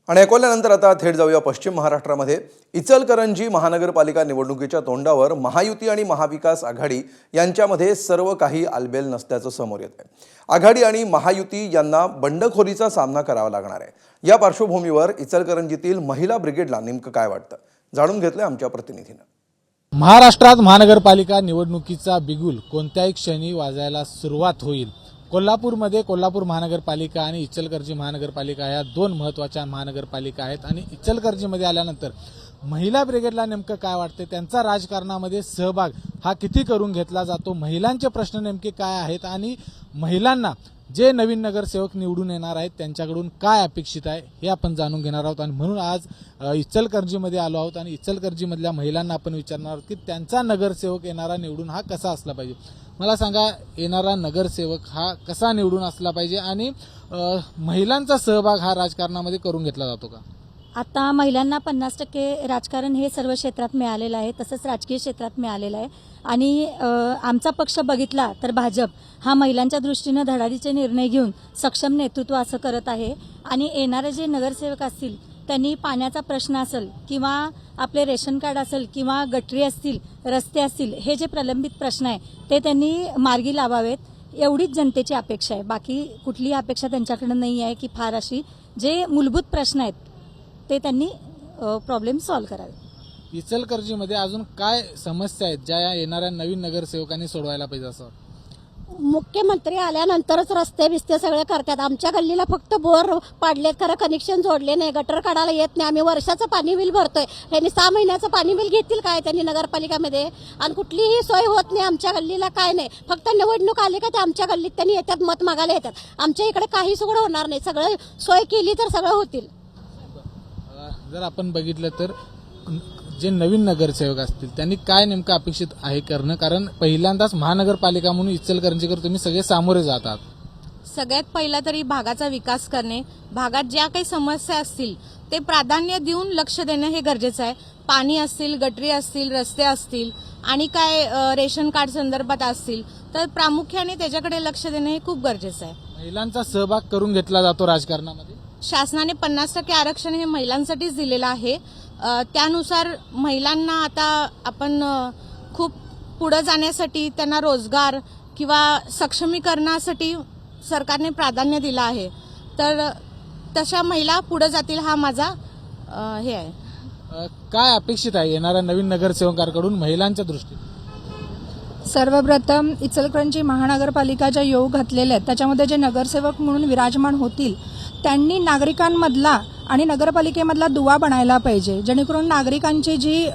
आणि अकोल्यानंतर आता थेट जाऊया पश्चिम महाराष्ट्रामध्ये। इचलकरंजी महानगरपालिका निवडणुकीच्या तोंडावर महायुती आणि महाविकास आघाडी यांच्यामध्ये सर्व काही आलबेल नसल्याचं समोर येत आहे। आघाडी आणि महायुती यांना बंडखोरीचा सामना करावा लागणार आहे। या पार्श्वभूमीवर इचलकरंजीतील महिला ब्रिगेडला नेमकं काय वाटतं जाणून घेतलं आमच्या प्रतिनिधीनं। महाराष्ट्रात महानगरपालिका निवडणुकीचा बिगुल कोणत्याही क्षणी वाजायला सुरुवात होईल। कोल्हापूरमध्ये कोल्हापूर महानगरपालिका आणि इचलकरंजी महानगरपालिका या दोन महत्त्वाच्या महानगरपालिका आहेत आणि इचलकरंजीमध्ये आल्यानंतर महिला ब्रिगेडला नेमकं काय वाटते, त्यांचा राजकारणामध्ये सहभाग हा किती करून घेतला जातो, महिलांचे प्रश्न नेमके काय आहेत आणि महिलांना जे नवीन नगरसेवक निवडून येणार आहेत त्यांच्याकडून काय अपेक्षित आहे हे आपण जाणून घेणार आहोत। आणि म्हणून आज इचलकरंजीमध्ये आलो आहोत आणि इचलकरंजीमधल्या महिलांना आपण विचारणार आहोत की त्यांचा नगरसेवक येणारा निवडून हा कसा असला पाहिजे। मला सांगा, येणारा नगरसेवक हा कसा निवडून असला पाहिजे आणि महिलांचा सहभाग हा राजकारणामध्ये करून घेतला जातो का? आता महिलांना 50% राजकारण हे सर्व क्षेत्रात मिळालेलं आहे, तसंच राजकीय क्षेत्रात मिळालेलं आहे। आणि आमचा पक्ष बघितला तर भाजप हा महिलांच्या दृष्टीने धडाडीचे निर्णय घेऊन सक्षम नेतृत्व असं करत आहे। आणि येणारे जे नगरसेवक असतील त्यांनी पाण्याचा प्रश्न असेल किंवा आपले रेशन कार्ड असेल किंवा गटरी असतील, रस्ते असतील, हे जे प्रलंबित प्रश्न आहे ते त्यांनी मार्गी लावावेत, एवढीच जनतेची अपेक्षा आहे। बाकी कुठलीही अपेक्षा त्यांच्याकडे नाही आहे की फार अशी जे मूलभूत प्रश्न आहेत ते त्यांनी प्रॉब्लेम सॉल्व्ह करावे। इचलकरंजीमध्ये अजून काय समस्या आहेत ज्या येणाऱ्या नवीन नगरसेवकांनी सोडवायला पाहिजे असं? मुख्यमंत्री आल्यानंतरच रस्ते बिस्ते सगळे करतात। आमच्या गल्लीला फक्त बोर पाडलेत, खरं कनेक्शन जोडले नाही, गटर काढायला येत नाही। आम्ही वर्षाचं पाणी बिल भरतोय, त्यांनी 6 महिन्याचं पाणी बिल घेतील काय त्यांनी नगरपालिकामध्ये? आणि कुठलीही सोय होत नाही आमच्या गल्लीला, काय नाही। फक्त निवडणूक आली का ते आमच्या गल्लीत त्यांनी येतात, मत मागायला येतात। आमच्या इकडे काही सगळं होणार नाही, सगळं सोय केली तर सगळं होतील। जर आपण बघितलं तर जे नवीन नगरसेवक असतील त्यांनी काय नेमकं अपेक्षित आहे करणं, कारण पहिल्यांदाच महानगरपालिका म्हणून इचलकरंजीकर तुम्ही सगळे सामोरे जातात। सगळ्यात पहिला तरी भागाचा विकास करणे, भागात ज्या काही समस्या असतील ते प्राधान्य देऊन लक्ष देणं हे गरजेचं आहे। पाणी असतील, गटरी असतील, रस्ते असतील आणि काय रेशन कार्ड संदर्भात असतील तर प्रामुख्याने त्याच्याकडे लक्ष देणं हे खूप गरजेचं आहे। महिलांचा सहभाग करून घेतला जातो राजकारणामध्ये। शासनाने 50% आरक्षण हे महिलांसाठीच दिलेलं आहे। त्यानुसार महिलांना आता आपण खूप पुढे जाण्यासाठी त्यांना रोजगार किंवा सक्षमीकरणासाठी सरकारने प्राधान्य दिलं आहे, तर तशा महिला पुढे जातील हा माझा हे आहे। काय अपेक्षित आहे येणाऱ्या नवीन नगरसेवकांकडून महिलांच्या दृष्टीने? सर्वप्रथम इचलकरंजी महानगरपालिका ज्या योग घातलेल्या आहेत त्याच्यामध्ये जे नगरसेवक म्हणून विराजमान होतील त्यांनी नागरिकांमधला आणि नगरपालिकेमधला दुवा बनायला पाहिजे, जेणेकरून नागरिकांची जी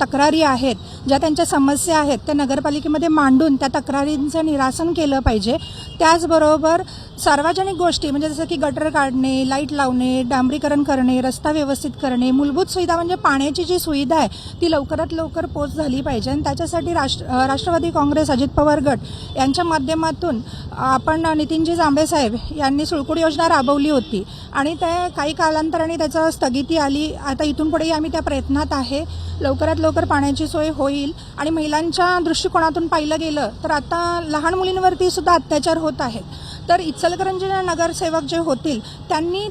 तक्रारी आहेत, ज्या त्यांच्या समस्या आहेत त्या नगरपालिकेमध्ये मांडून त्या तक्रारींचं निरासन केलं पाहिजे। त्याचबरोबर सार्वजनिक गोष्टी म्हणजे जसं की गटर काढणे, लाईट लावणे, डांबरीकरण करणे, रस्ता व्यवस्थित करणे, मूलभूत सुविधा म्हणजे पाण्याची जी सुविधा आहे ती लवकरात लवकर पोच झाली पाहिजे। आणि त्याच्यासाठी राष्ट्रवादी काँग्रेस अजित पवार गट यांच्या माध्यमातून आपण नितीनजी जांभे साहेब यांनी सुळकुड योजना राबवली होती आणि ते काही कालांतराने त्याचं स्थगिती आली। आता इथून पुढेही आम्ही त्या प्रयत्नात आहे, लवकरात लवकर पाण्याची सोय होईल। आणि महिलांच्या दृष्टिकोनातून पाहिलं गेलं तर आता लहान मुलींवरती सुद्धा अत्याचार होत आहेत, तर इचलकरंजी नगरसेवक जे होतील त्यांनी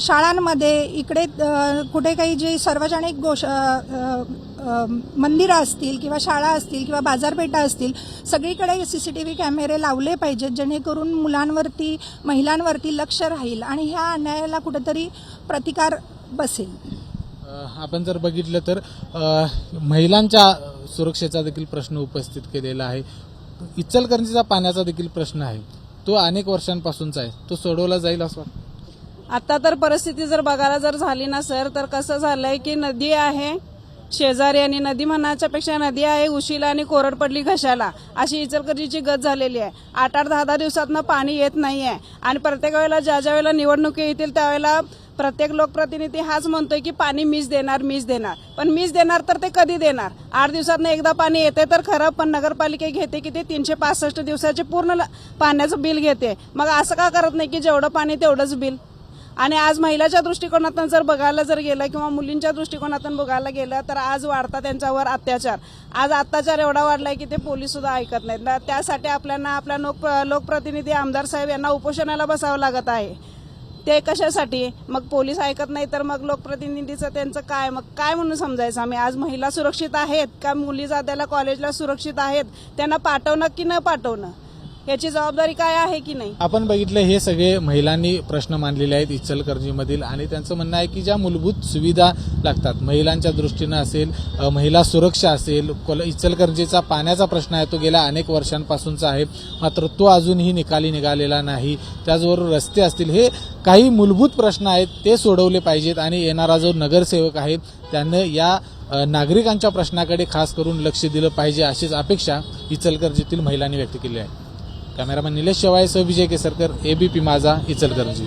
शाळांमध्ये इकडे कुठे काही जे सार्वजनिक मंदिरं असतील किंवा शाळा असतील किंवा बाजारपेठा असतील सगळीकडे CCTV कॅमेरे लावले पाहिजेत, जेणेकरून मुलांवरती महिलांवरती लक्ष राहील आणि ह्या अन्यायाला कुठेतरी प्रतिकार बसेल। आपण जर बघितलं तर महिलांच्या सुरक्षेचा देखील प्रश्न उपस्थित केलेला आहे। इचलकरंजीचा पाण्याचा देखील प्रश्न आहे, तो अनेक वर्षांपासूनचा आहे, तो सोडवला जाईल असं वाटतं? आता तर परिस्थिती जर बघायला जर झाली ना सर, तर कसं झालंय की नदी आहे शेजारी आणि नदी म्हणाच्या पेक्षा नदी आहे उशिला आणि कोरड पडली घशाला, अशी इचलकरंजीची गत झालेली आहे। 8-8, 10-10 दिवसातनं पाणी येत नाही आहे आणि प्रत्येक वेळेला ज्या वेळेला निवडणुकी येतील त्यावेळेला प्रत्येक लोकप्रतिनिधी हाच म्हणतोय की पाणी मीच देणार, पण मीच देणार तर ते कधी देणार? 8 दिवसातनं एकदा पाणी येते तर खरं, पण नगरपालिका घेते की ते 365 दिवसाचे पूर्ण पाण्याचं बिल घेते। मग असं का करत नाही की जेवढं पाणी तेवढंच बिल? आणि आज महिलाच्या दृष्टिकोनातून जर बघायला जर गेलं किंवा मुलींच्या दृष्टिकोनातून बघायला गेलं तर आज वाढता त्यांच्यावर अत्याचार। आज अत्याचार एवढा वाढलाय की ते पोलीस सुद्धा ऐकत नाहीत। त्यासाठी आपल्याला आपल्या लोकप्रतिनिधी आमदार साहेब यांना उपोषणाला बसावं लागत आहे। ते कशासाठी? मग पोलीस ऐकत नाही तर मग लोकप्रतिनिधीचं त्यांचं काय? मग काय म्हणून समजायचं आम्ही? आज महिला सुरक्षित आहेत का? मुली जात्याला कॉलेजला सुरक्षित आहेत? त्यांना पाठवणं की न पाठवणं याची जबाबदारी काय आहे की नाही? आपण बघितलं हे सगळे महिलांनी प्रश्न मांडलेले आहेत इचलकरंजीमधील, आणि त्यांचं म्हणणं आहे की ज्या मूलभूत सुविधा लागतात महिलांच्या दृष्टीनं असेल, महिला सुरक्षा असेल, इचलकरंजीचा पाण्याचा प्रश्न आहे तो गेल्या अनेक वर्षांपासूनचा आहे, मात्र तो अजूनही निकाली निघालेला नाही. त्याचबरोबर रस्ते असतील, हे काही मूलभूत प्रश्न आहेत ते सोडवले पाहिजेत आणि येणारा जो नगरसेवक आहे त्यानं या नागरिकांच्या प्रश्नाकडे खास करून लक्ष दिलं पाहिजे, अशीच अपेक्षा इचलकरंजीतील महिलांनी व्यक्त केली आहे. कॅमेरामॅन निलेश शेवाळे सह विजय केसरकर, एबीपी माझा, इचलकरंजी.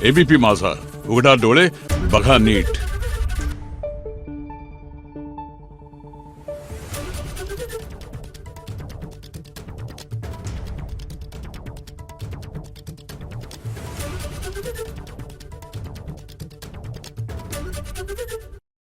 एबीपी माझा, उघडा डोळे बघा नीट.